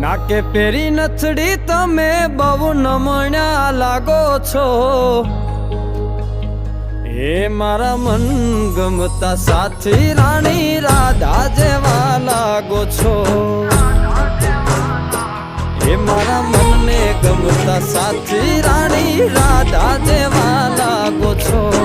નાકે પેરી નથડી તમે બહુ નમણ્યા લાગો છો, એ મારા મન ગમતા સાથી રાણી રાધા જેવા લાગો છો, એ મારા મનને ગમતા સાથી રાણી રાધા જેવા લાગો છો।